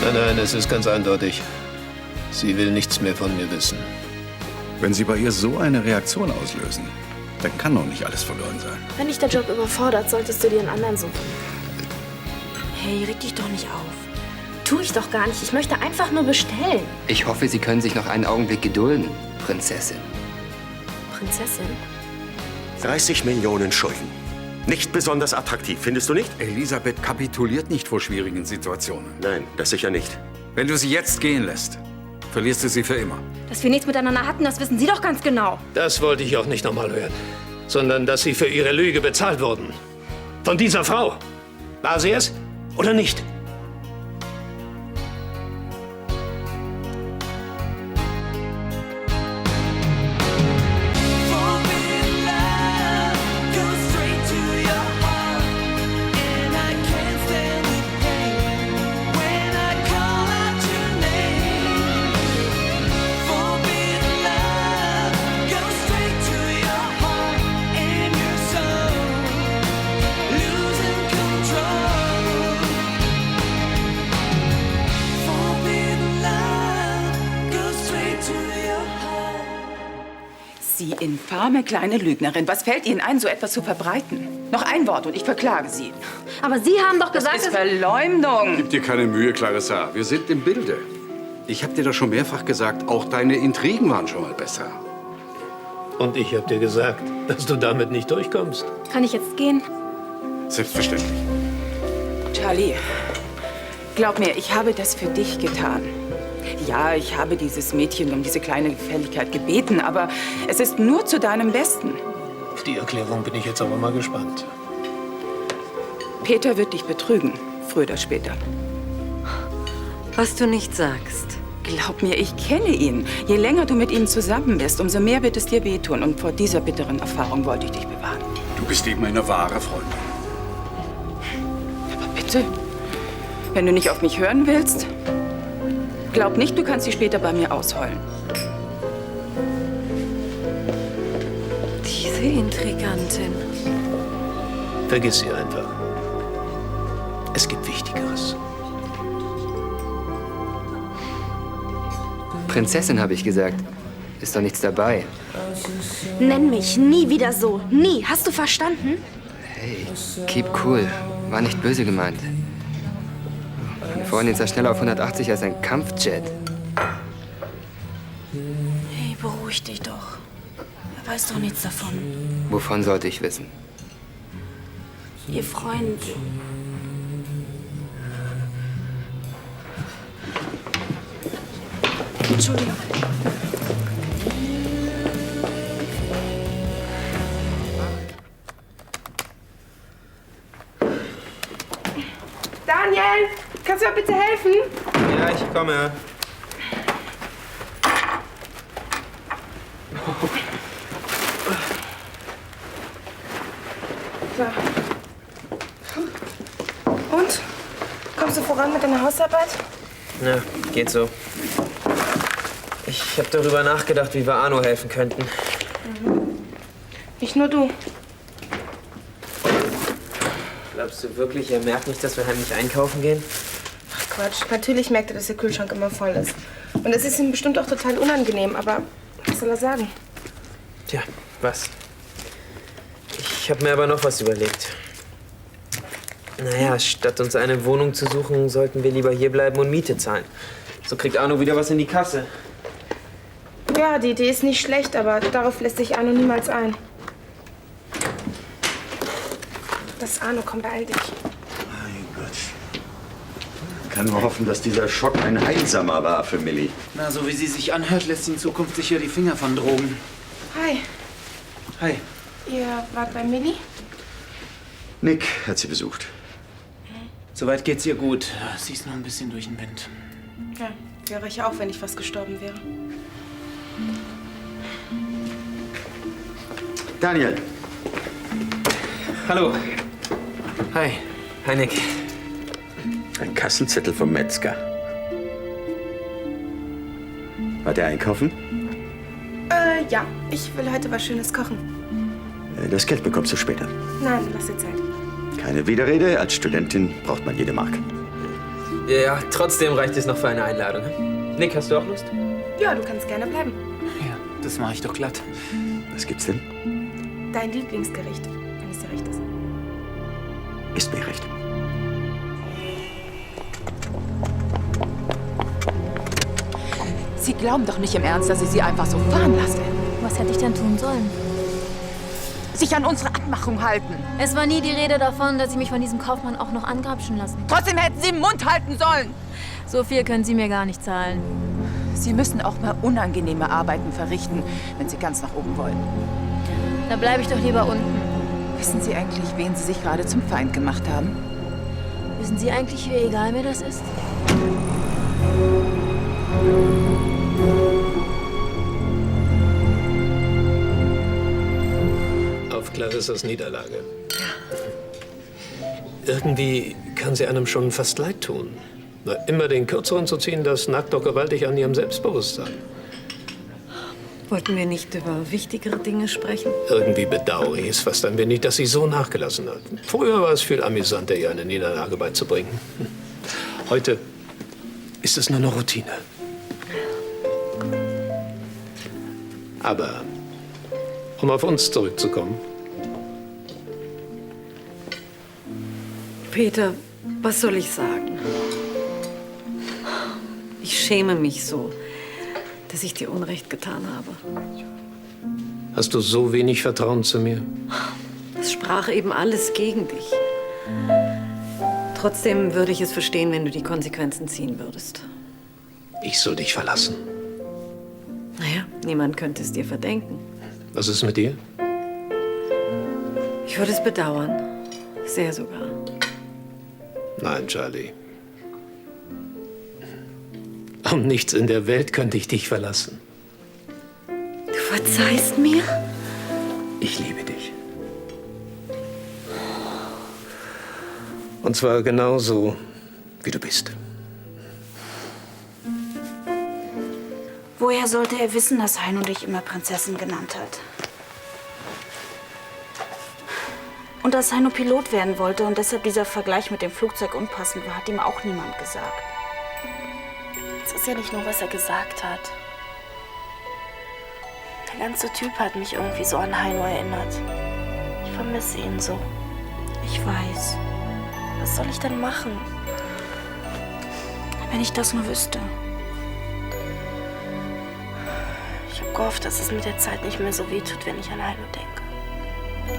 Nein, nein, es ist ganz eindeutig. Sie will nichts mehr von mir wissen. Wenn Sie bei ihr so eine Reaktion auslösen, dann kann doch nicht alles verloren sein. Wenn dich der Job überfordert, solltest du dir einen anderen suchen. Hey, reg dich doch nicht auf. Tu ich doch gar nicht. Ich möchte einfach nur bestellen. Ich hoffe, Sie können sich noch einen Augenblick gedulden, Prinzessin. Prinzessin? 30 Millionen Schulden. Nicht besonders attraktiv, findest du nicht? Elisabeth kapituliert nicht vor schwierigen Situationen. Nein, das sicher nicht. Wenn du sie jetzt gehen lässt, verlierst du sie für immer. Dass wir nichts miteinander hatten, das wissen Sie doch ganz genau. Das wollte ich auch nicht nochmal hören. Sondern, dass Sie für Ihre Lüge bezahlt wurden. Von dieser Frau. War sie es oder nicht? Sie infame kleine Lügnerin. Was fällt Ihnen ein, so etwas zu verbreiten? Noch ein Wort und ich verklage Sie. Aber Sie haben doch Das gesagt, ist Verleumdung. Gib dir keine Mühe, Clarissa. Wir sind im Bilde. Ich habe dir das schon mehrfach gesagt. Auch deine Intrigen waren schon mal besser. Und ich habe dir gesagt, dass du damit nicht durchkommst. Kann ich jetzt gehen? Selbstverständlich. Charlie, glaub mir, ich habe das für dich getan. Ja, ich habe dieses Mädchen um diese kleine Gefälligkeit gebeten, aber es ist nur zu deinem Besten. Auf die Erklärung bin ich jetzt aber mal gespannt. Peter wird dich betrügen, früher oder später. Was du nicht sagst. Glaub mir, ich kenne ihn. Je länger du mit ihm zusammen bist, umso mehr wird es dir wehtun. Und vor dieser bitteren Erfahrung wollte ich dich bewahren. Du bist eben eine wahre Freundin. Aber bitte, wenn du nicht auf mich hören willst, glaub nicht, du kannst sie später bei mir ausheulen. Diese Intrigantin. Vergiss sie einfach. Es gibt Wichtigeres. Prinzessin, habe ich gesagt. Ist doch nichts dabei. Nenn mich nie wieder so. Nie. Hast du verstanden? Hey, keep cool. War nicht böse gemeint. Meine Freundin ist ja schneller auf 180 als ein Kampfjet. Hey, beruhig dich doch. Er weiß doch nichts davon. Wovon sollte ich wissen? Ihr Freund. Entschuldigung. Daniel, kannst du mir bitte helfen? Ja, ich komme. So. Und? Kommst du voran mit deiner Hausarbeit? Ja, geht so. Ich habe darüber nachgedacht, wie wir Arno helfen könnten. Nicht nur du. Glaubst du wirklich, er merkt nicht, dass wir heimlich einkaufen gehen? Ach Quatsch, natürlich merkt er, dass der Kühlschrank immer voll ist. Und es ist ihm bestimmt auch total unangenehm, aber was soll er sagen? Tja, was? Ich habe mir aber noch was überlegt. Naja, statt uns eine Wohnung zu suchen, sollten wir lieber hierbleiben und Miete zahlen. So kriegt Arno wieder was in die Kasse. Ja, die Idee ist nicht schlecht, aber darauf lässt sich Arno niemals ein. Das Arno, komm, beeil dich. Mein Gott. Ich kann nur hoffen, dass dieser Schock ein heilsamer war für Millie. Na, so wie sie sich anhört, lässt sie in Zukunft sicher die Finger von Drogen. Hi, Hi. ihr wart bei Millie? Nick hat sie besucht. Soweit geht's ihr gut. Sie ist noch ein bisschen durch den Wind. Ja, wäre ich auch, wenn ich fast gestorben wäre. Daniel. Hallo. Hi. Hi, Nick. Ein Kassenzettel vom Metzger. War der einkaufen? Ja, ich will heute was Schönes kochen. Das Geld bekommst du später. Nein, lass dir Zeit. Keine Widerrede. Als Studentin braucht man jede Mark. Ja, trotzdem reicht es noch für eine Einladung. Hm? Nick, hast du auch Lust? Ja, du kannst gerne bleiben. Ja, das mache ich doch glatt. Was gibt's denn? Dein Lieblingsgericht, wenn es dir recht ist. Ist mir recht. Sie glauben doch nicht im Ernst, dass ich Sie einfach so fahren lasse. Was hätte ich denn tun sollen? Sich an unsere Abmachung halten. Es war nie die Rede davon, dass Sie mich von diesem Kaufmann auch noch angrapschen lassen. Trotzdem hätten Sie den Mund halten sollen. So viel können Sie mir gar nicht zahlen. Sie müssen auch mal unangenehme Arbeiten verrichten, wenn Sie ganz nach oben wollen. Da bleibe ich doch lieber unten. Wissen Sie eigentlich, wen Sie sich gerade zum Feind gemacht haben? Wissen Sie eigentlich, wie egal mir das ist? Auf Clarissas Niederlage. Irgendwie kann sie einem schon fast leid tun. Na, immer den Kürzeren zu ziehen, das nagt doch gewaltig an ihrem Selbstbewusstsein. Wollten wir nicht über wichtigere Dinge sprechen? Irgendwie bedauere ich es fast ein wenig, dass sie so nachgelassen hat. Früher war es viel amüsanter, ihr eine Niederlage beizubringen. Heute ist es nur eine Routine. Aber um auf uns zurückzukommen. Peter, was soll ich sagen? Ich schäme mich so, dass ich dir Unrecht getan habe. Hast du so wenig Vertrauen zu mir? Es sprach eben alles gegen dich. Trotzdem würde ich es verstehen, wenn du die Konsequenzen ziehen würdest. Ich soll dich verlassen. Naja, niemand könnte es dir verdenken. Was ist mit dir? Ich würde es bedauern. Sehr sogar. Nein, Charlie. Um nichts in der Welt könnte ich dich verlassen. Du verzeihst mir? Ich liebe dich. Und zwar genauso, wie du bist. Woher sollte er wissen, dass Heino dich immer Prinzessin genannt hat? Und dass Heino Pilot werden wollte und deshalb dieser Vergleich mit dem Flugzeug unpassend war, hat ihm auch niemand gesagt. Es ist ja nicht nur, was er gesagt hat. Der ganze Typ hat mich irgendwie so an Heino erinnert. Ich vermisse ihn so. Ich weiß. Was soll ich denn machen? Wenn ich das nur wüsste. Ich habe gehofft, dass es mit der Zeit nicht mehr so wehtut, wenn ich an Heino denke.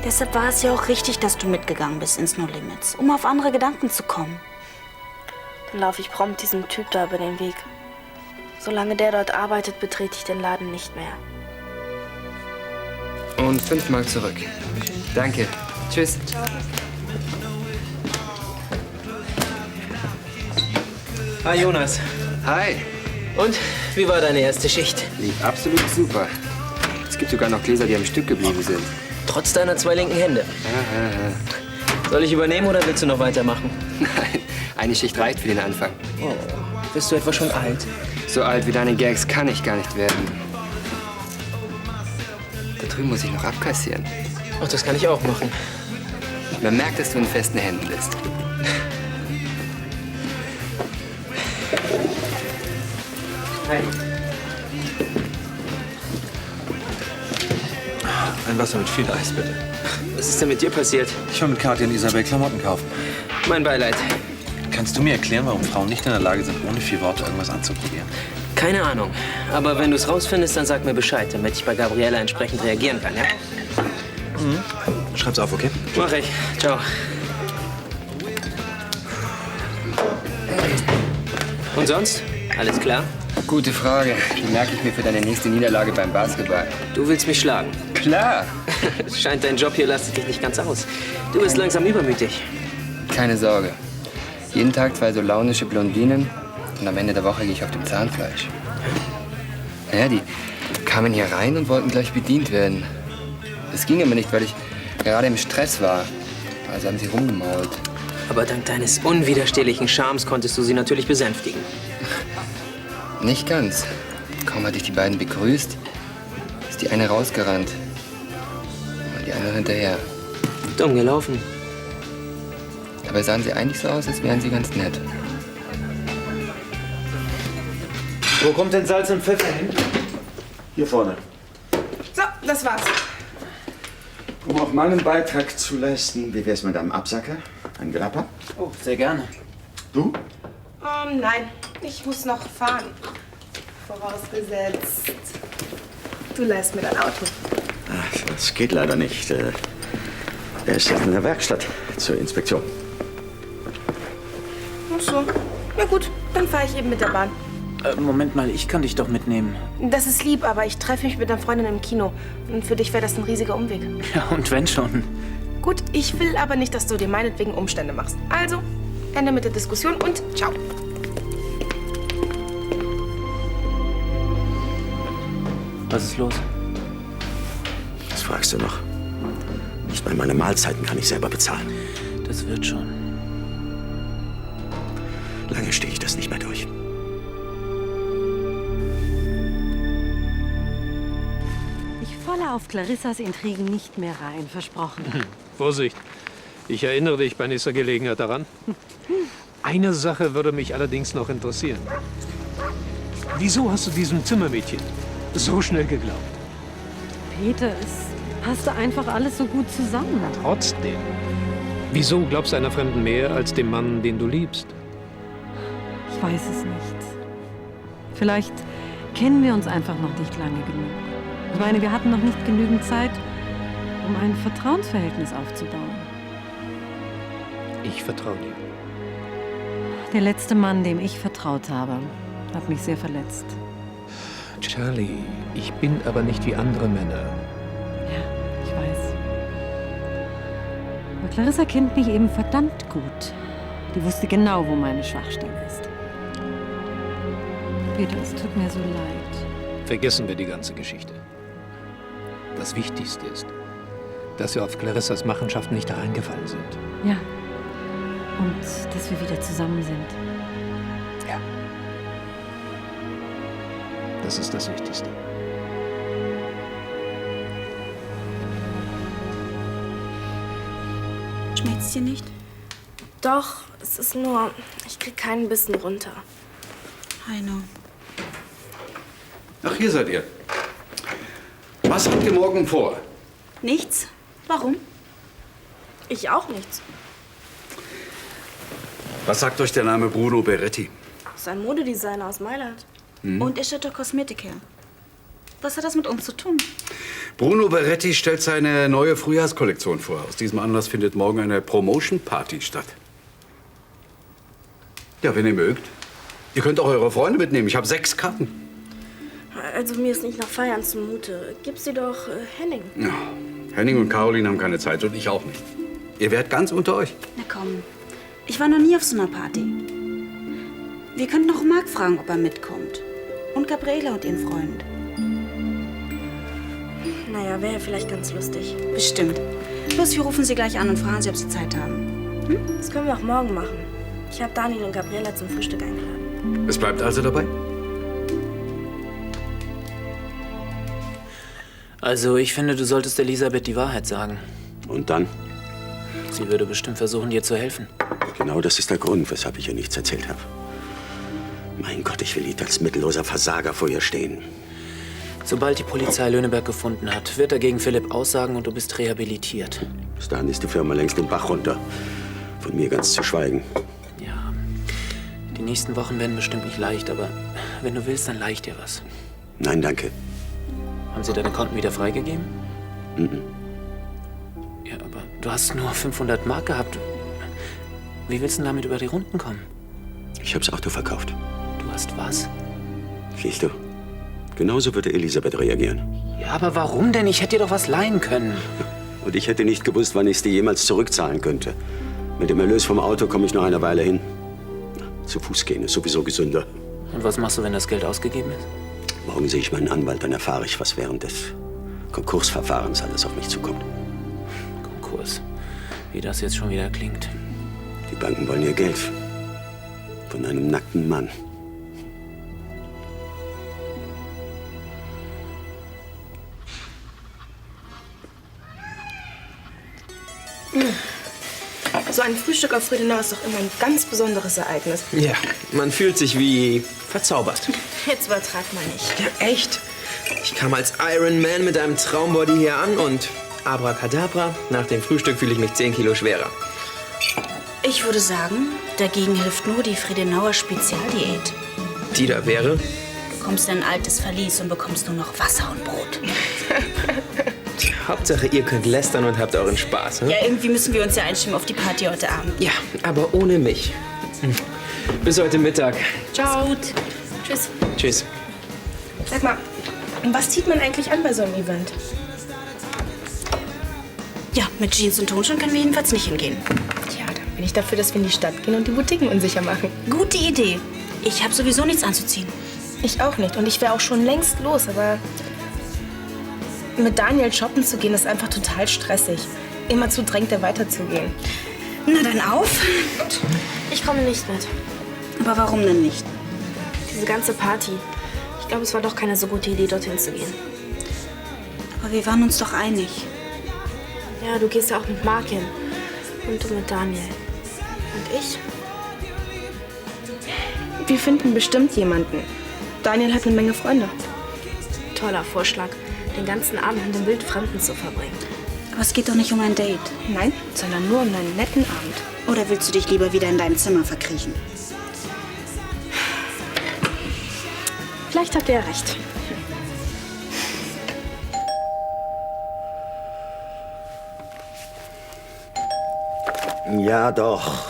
Deshalb war es ja auch richtig, dass du mitgegangen bist ins No Limits, um auf andere Gedanken zu kommen. Dann laufe ich prompt diesem Typ da über den Weg. Solange der dort arbeitet, betrete ich den Laden nicht mehr. Und 5 Mark zurück. Danke. Tschüss. Hi, Jonas. Hi. Und, wie war deine erste Schicht? Lief absolut super. Es gibt sogar noch Gläser, die am Stück geblieben sind. Trotz deiner 2 linken Hände. Soll ich übernehmen oder willst du noch weitermachen? Nein, eine Schicht reicht für den Anfang. Oh, bist du etwa schon alt? So alt wie deine Gags kann ich gar nicht werden. Da drüben muss ich noch abkassieren. Ach, das kann ich auch machen. Man merkt, dass du in festen Händen bist. Hi. Ein Wasser mit viel Eis, bitte. Was ist denn mit dir passiert? Ich war mit Kathi und Isabel Klamotten kaufen. Mein Beileid. Kannst du mir erklären, warum Frauen nicht in der Lage sind, ohne 4 Worte irgendwas anzuprobieren? Keine Ahnung. Aber wenn du es rausfindest, dann sag mir Bescheid, damit ich bei Gabriela entsprechend reagieren kann, ja? Mhm. Schreib's auf, okay? Mach ich. Ciao. Und sonst? Alles klar? Gute Frage. Die merke ich mir für deine nächste Niederlage beim Basketball. Du willst mich schlagen? Klar. Es scheint, dein Job hier lastet dich nicht ganz aus. Du bist langsam übermütig. Keine Sorge. Jeden Tag 2 so launische Blondinen und am Ende der Woche gehe ich auf dem Zahnfleisch. Naja, die kamen hier rein und wollten gleich bedient werden. Das ging aber nicht, weil ich gerade im Stress war. Also haben sie rumgemault. Aber dank deines unwiderstehlichen Charmes konntest du sie natürlich besänftigen. Nicht ganz. Kaum hatte ich die beiden begrüßt, ist die eine rausgerannt. Und die andere hinterher. Dumm gelaufen. Dabei sahen sie eigentlich so aus, als wären sie ganz nett. Wo kommt denn Salz und Pfeffer hin? Hier vorne. So, das war's. Um auch meinen Beitrag zu leisten, wie wär's mit einem Absacker? Ein Grappa? Oh, sehr gerne. Du? Nein, ich muss noch fahren. Vorausgesetzt, du leihst mir dein Auto. Ach, das geht leider nicht. Er ist in der Werkstatt zur Inspektion. Ach so. Na gut, dann fahre ich eben mit der Bahn. Moment mal, ich kann dich doch mitnehmen. Das ist lieb, aber ich treffe mich mit einer Freundin im Kino. Und für dich wäre das ein riesiger Umweg. Ja, und wenn schon. Gut, ich will aber nicht, dass du dir meinetwegen Umstände machst. Also, Ende mit der Diskussion und ciao. Was ist los? Das fragst du noch. Nicht mal meine Mahlzeiten kann ich selber bezahlen. Das wird schon. Lange stehe ich das nicht mehr durch. Ich falle auf Clarissas Intrigen nicht mehr rein, versprochen. Vorsicht. Ich erinnere dich bei nächster Gelegenheit daran. Eine Sache würde mich allerdings noch interessieren. Wieso hast du diesem Zimmermädchen so schnell geglaubt? Peter, es passte einfach alles so gut zusammen. Trotzdem. Wieso glaubst du einer Fremden mehr als dem Mann, den du liebst? Ich weiß es nicht. Vielleicht kennen wir uns einfach noch nicht lange genug. Ich meine, wir hatten noch nicht genügend Zeit, um ein Vertrauensverhältnis aufzubauen. Ich vertraue dir. Der letzte Mann, dem ich vertraut habe, hat mich sehr verletzt. Charlie, ich bin aber nicht wie andere Männer. Ja, ich weiß. Aber Clarissa kennt mich eben verdammt gut. Die wusste genau, wo meine Schwachstelle ist. Peter, es tut mir so leid. Vergessen wir die ganze Geschichte. Das Wichtigste ist, dass wir auf Clarissas Machenschaften nicht hereingefallen sind. Ja. Und dass wir wieder zusammen sind. Ja. Das ist das Wichtigste. Schmeckt's dir nicht? Doch, es ist nur, ich krieg keinen Bissen runter. Heino. Ach, hier seid ihr. Was habt ihr morgen vor? Nichts? Warum? Ich auch nichts. Was sagt euch der Name Bruno Beretti? Das ist ein Modedesigner aus Mailand. Und ist der Kosmetiker. Was hat das mit uns zu tun? Bruno Beretti stellt seine neue Frühjahrskollektion vor. Aus diesem Anlass findet morgen eine Promotion-Party statt. Ja, wenn ihr mögt. Ihr könnt auch eure Freunde mitnehmen. Ich habe 6 Karten. Also mir ist nicht nach Feiern zumute. Gib sie doch Henning. Ja, Henning und Caroline haben keine Zeit und ich auch nicht. Ihr wärt ganz unter euch. Na komm, ich war noch nie auf so einer Party. Wir könnten noch Marc fragen, ob er mitkommt. Und Gabriela und ihren Freund. Naja, wäre ja vielleicht ganz lustig. Bestimmt. Los, wir rufen sie gleich an und fragen sie, ob sie Zeit haben. Das können wir auch morgen machen. Ich habe Daniel und Gabriela zum Frühstück eingeladen. Es bleibt also dabei? Also, ich finde, du solltest Elisabeth die Wahrheit sagen. Und dann? Sie würde bestimmt versuchen, dir zu helfen. Genau das ist der Grund, weshalb ich ihr nichts erzählt habe. Mein Gott, ich will nicht als mittelloser Versager vor ihr stehen. Sobald die Polizei Löhneberg gefunden hat, wird er gegen Philipp aussagen und du bist rehabilitiert. Bis dahin ist die Firma längst den Bach runter. Von mir ganz zu schweigen. Ja, die nächsten Wochen werden bestimmt nicht leicht, aber wenn du willst, dann leih ich dir was. Nein, danke. Haben sie deine Konten wieder freigegeben? Mhm. Ja, aber du hast nur 500 Mark gehabt. Wie willst du denn damit über die Runden kommen? Ich habe das Auto verkauft. Du hast was? Siehst du? Genauso würde Elisabeth reagieren. Ja, aber warum denn? Ich hätte dir doch was leihen können. Und ich hätte nicht gewusst, wann ich es dir jemals zurückzahlen könnte. Mit dem Erlös vom Auto komme ich noch eine Weile hin. Zu Fuß gehen ist sowieso gesünder. Und was machst du, wenn das Geld ausgegeben ist? Morgen sehe ich meinen Anwalt, dann erfahre ich, was während des Konkursverfahrens alles auf mich zukommt. Konkurs. Wie das jetzt schon wieder klingt. Die Banken wollen ihr Geld. Von einem nackten Mann. So, so ein Frühstück auf Friedenau ist doch immer ein ganz besonderes Ereignis. Ja, man fühlt sich wie verzaubert. Jetzt übertreib mal nicht. Ja, echt. Ich kam als Iron Man mit einem Traumbody hier an und abracadabra, nach dem Frühstück fühle ich mich 10 Kilo schwerer. Ich würde sagen, dagegen hilft nur die Friedenauer Spezialdiät. Die da wäre? Du kommst in ein altes Verlies und bekommst nur noch Wasser und Brot. Hauptsache, ihr könnt lästern und habt euren Spaß, ne? Ja, irgendwie müssen wir uns ja einstimmen auf die Party heute Abend. Ja, aber ohne mich. Bis heute Mittag. Ciao. Gut. Tschüss. Tschüss. Sag mal, was zieht man eigentlich an bei so einem Event? Ja, mit Jeans und Turnschuhen können wir jedenfalls nicht hingehen. Tja, dann bin ich dafür, dass wir in die Stadt gehen und die Boutiquen unsicher machen. Gute Idee. Ich habe sowieso nichts anzuziehen. Ich auch nicht. Und ich wäre auch schon längst los, aber mit Daniel shoppen zu gehen, ist einfach total stressig. Immerzu drängt er weiterzugehen. Na dann auf. Ich komme nicht mit. Aber warum denn nicht? Diese ganze Party. Ich glaube, es war doch keine so gute Idee, dorthin zu gehen. Aber wir waren uns doch einig. Ja, du gehst ja auch mit Mark hin. Und du mit Daniel. Und ich? Wir finden bestimmt jemanden. Daniel hat eine Menge Freunde. Toller Vorschlag, den ganzen Abend mit dem Wildfremden zu verbringen. Aber es geht doch nicht um ein Date. Nein, sondern nur um einen netten Abend. Oder willst du dich lieber wieder in deinem Zimmer verkriechen? Vielleicht habt ihr ja recht. Ja, doch.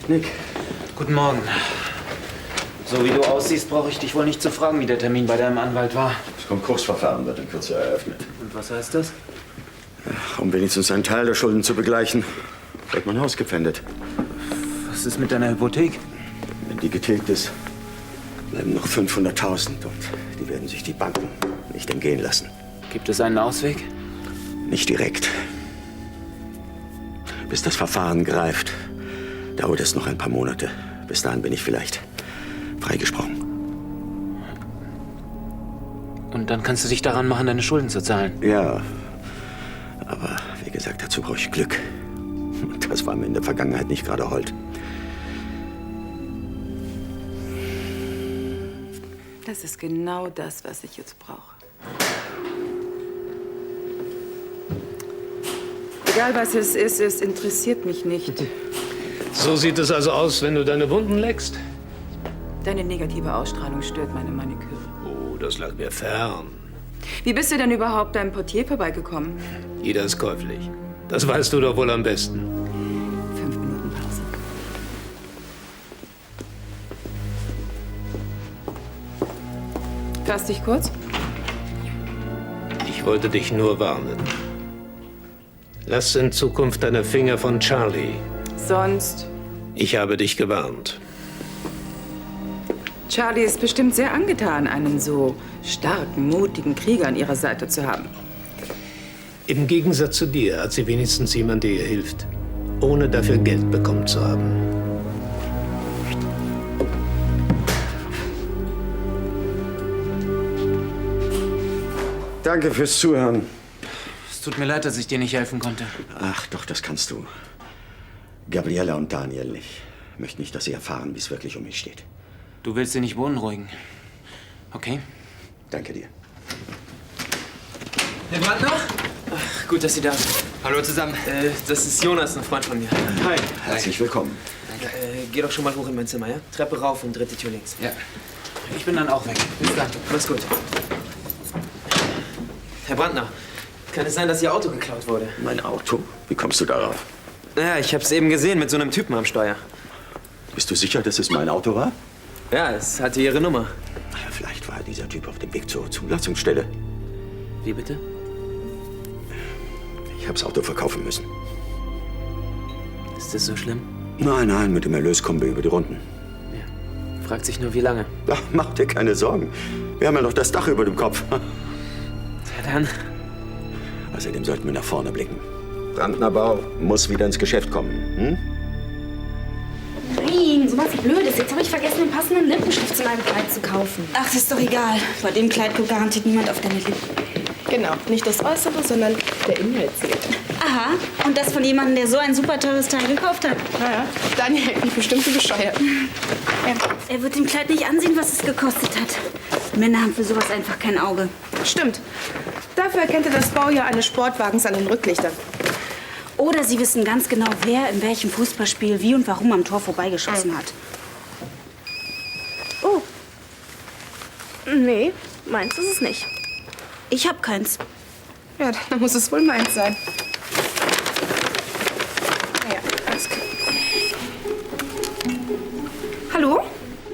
Nick. Guten Morgen. So wie du aussiehst, brauche ich dich wohl nicht zu fragen, wie der Termin bei deinem Anwalt war. Das Konkursverfahren wird in Kürze eröffnet. Und was heißt das? Um wenigstens einen Teil der Schulden zu begleichen, wird mein Haus gepfändet. Was ist mit deiner Hypothek? Wenn die getilgt ist, bleiben noch 500.000 und die werden sich die Banken nicht entgehen lassen. Gibt es einen Ausweg? Nicht direkt. Bis das Verfahren greift, dauert es noch ein paar Monate. Bis dahin bin ich vielleicht freigesprochen. Und dann kannst du dich daran machen, deine Schulden zu zahlen. Ja, aber wie gesagt, dazu brauche ich Glück. Und das war mir in der Vergangenheit nicht gerade hold. Das ist genau das, was ich jetzt brauche. Egal, was es ist, es interessiert mich nicht. So sieht es also aus, wenn du deine Wunden leckst? Deine negative Ausstrahlung stört meine Maniküre. Oh, das lag mir fern. Wie bist du denn überhaupt deinem Portier vorbeigekommen? Jeder ist käuflich. Das weißt du doch wohl am besten. 5 Minuten Pause. Fass dich kurz. Ich wollte dich nur warnen. Lass in Zukunft deine Finger von Charlie. Sonst? Ich habe dich gewarnt. Charlie ist bestimmt sehr angetan, einen so starken, mutigen Krieger an ihrer Seite zu haben. Im Gegensatz zu dir hat sie wenigstens jemand, der ihr hilft, ohne dafür Geld bekommen zu haben. Danke fürs Zuhören. Es tut mir leid, dass ich dir nicht helfen konnte. Ach, doch, das kannst du. Gabriella und Daniel, ich möchte nicht, dass sie erfahren, wie es wirklich um mich steht. Du willst sie nicht beunruhigen. Okay? Danke dir. Herr Brandner? Ach, gut, dass Sie da sind. Hallo zusammen. Das ist Jonas, ein Freund von mir. Hi. Herzlich willkommen. Geh doch schon mal hoch in mein Zimmer, ja? Treppe rauf und 3. Tür links. Ja. Ich bin dann auch weg. Bis dann. Mach's gut. Herr Brandner, kann es sein, dass Ihr Auto geklaut wurde? Mein Auto? Wie kommst du darauf? Ja, ich hab's eben gesehen mit so einem Typen am Steuer. Bist du sicher, dass es mein Auto war? Ja, es hatte Ihre Nummer. Vielleicht war dieser Typ auf dem Weg zur Zulassungsstelle. Wie bitte? Ich habe das Auto verkaufen müssen. Ist das so schlimm? Nein, nein, mit dem Erlös kommen wir über die Runden. Ja. Fragt sich nur, wie lange. Ach, mach dir keine Sorgen. Wir haben ja noch das Dach über dem Kopf. Ja, dann. Außerdem sollten wir nach vorne blicken. Brandner Bau muss wieder ins Geschäft kommen. Hm? Nein, denn sowas Blödes? Jetzt habe ich vergessen, den passenden Lippenstift zu meinem Kleid zu kaufen. Ach, das ist doch egal. Bei dem Kleid guckt garantiert niemand auf deine Lippen. Genau, nicht das Äußere, sondern der Inhalt zählt. Aha, und das von jemandem, der so ein super teures Teil gekauft hat. Naja, Daniel hält mich bestimmt für bescheuert. Er wird dem Kleid nicht ansehen, was es gekostet hat. Männer haben für sowas einfach kein Auge. Stimmt. Dafür erkennt er das Baujahr eines Sportwagens an den Rücklichtern. Oder sie wissen ganz genau, wer in welchem Fußballspiel wie und warum am Tor vorbeigeschossen hat. Oh. Nee, meins ist es nicht. Ich hab keins. Ja, dann muss es wohl meins sein. Naja, alles klar. Hallo?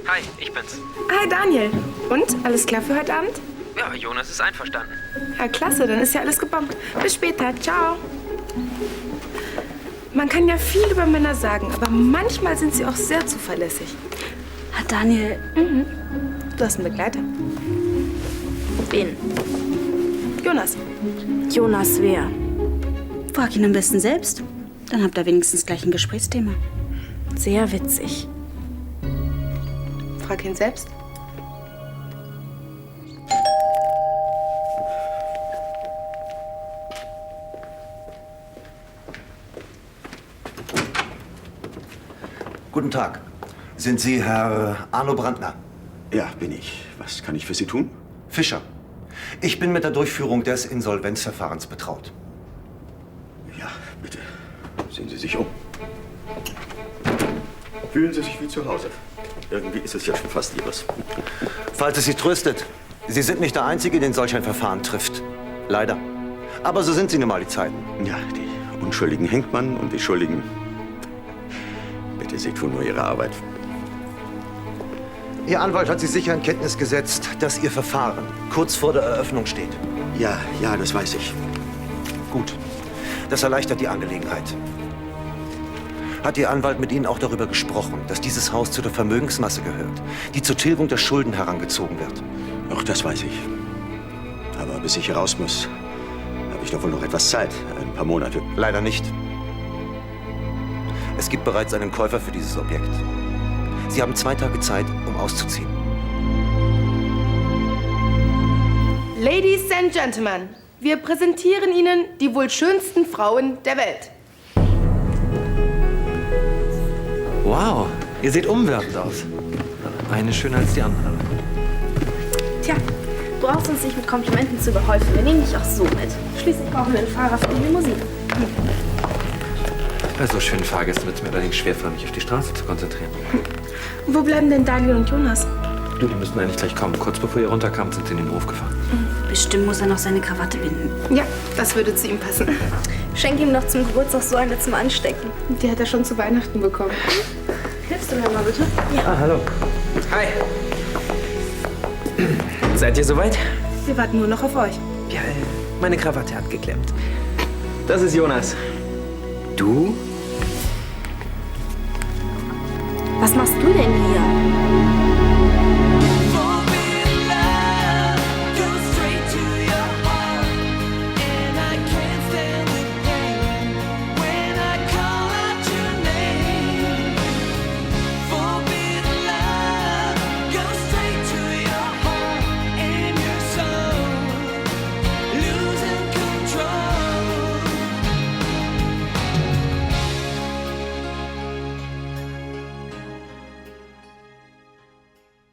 Hi, ich bin's. Hi, Daniel. Und, alles klar für heute Abend? Ja, Jonas ist einverstanden. Ja, klasse, dann ist ja alles gebombt. Bis später, ciao. Man kann ja viel über Männer sagen, aber manchmal sind sie auch sehr zuverlässig. Hat Daniel... Du hast einen Begleiter. Wen? Jonas. Jonas wer? Frag ihn am besten selbst. Dann habt ihr wenigstens gleich ein Gesprächsthema. Sehr witzig. Frag ihn selbst. Guten Tag. Sind Sie Herr Arno Brandner? Ja, bin ich. Was kann ich für Sie tun? Fischer. Ich bin mit der Durchführung des Insolvenzverfahrens betraut. Ja, bitte. Sehen Sie sich um. Fühlen Sie sich wie zu Hause. Irgendwie ist es ja schon fast Ihres. Falls es Sie tröstet, Sie sind nicht der Einzige, den solch ein Verfahren trifft. Leider. Aber so sind sie nun mal die Zeiten. Ja, die Unschuldigen hängt man und die Schuldigen... Bitte, Sie tun nur Ihre Arbeit. Ihr Anwalt hat Sie sicher in Kenntnis gesetzt, dass Ihr Verfahren kurz vor der Eröffnung steht. Ja, das weiß ich. Gut. Das erleichtert die Angelegenheit. Hat Ihr Anwalt mit Ihnen auch darüber gesprochen, dass dieses Haus zu der Vermögensmasse gehört, die zur Tilgung der Schulden herangezogen wird? Auch das weiß ich. Aber bis ich hier raus muss, habe ich doch wohl noch etwas Zeit. Ein paar Monate. Leider nicht. Es gibt bereits einen Käufer für dieses Objekt. Sie haben 2 Tage Zeit, um auszuziehen. Ladies and Gentlemen, wir präsentieren Ihnen die wohl schönsten Frauen der Welt. Wow, ihr seht umwerfend aus. Eine schöner als die andere. Tja, du brauchst uns nicht mit Komplimenten zu überhäufen. Wir nehmen dich auch so mit. Schließlich brauchen wir einen Fahrer für die Limousine. Bei so schönen Fahrgästen wird es mir allerdings schwerfallen, mich auf die Straße zu konzentrieren. Wo bleiben denn Daniel und Jonas? Du, die müssten eigentlich gleich kommen. Kurz bevor ihr runterkamt, sind sie in den Hof gefahren. Bestimmt muss er noch seine Krawatte binden. Ja, das würde zu ihm passen. Schenk ihm noch zum Geburtstag so eine zum Anstecken. Die hat er schon zu Weihnachten bekommen. Hilfst du mir mal bitte? Ja. Ah, hallo. Hi. Seid ihr soweit? Wir warten nur noch auf euch. Ja, meine Krawatte hat geklemmt. Das ist Jonas. Du? Was machst du denn hier?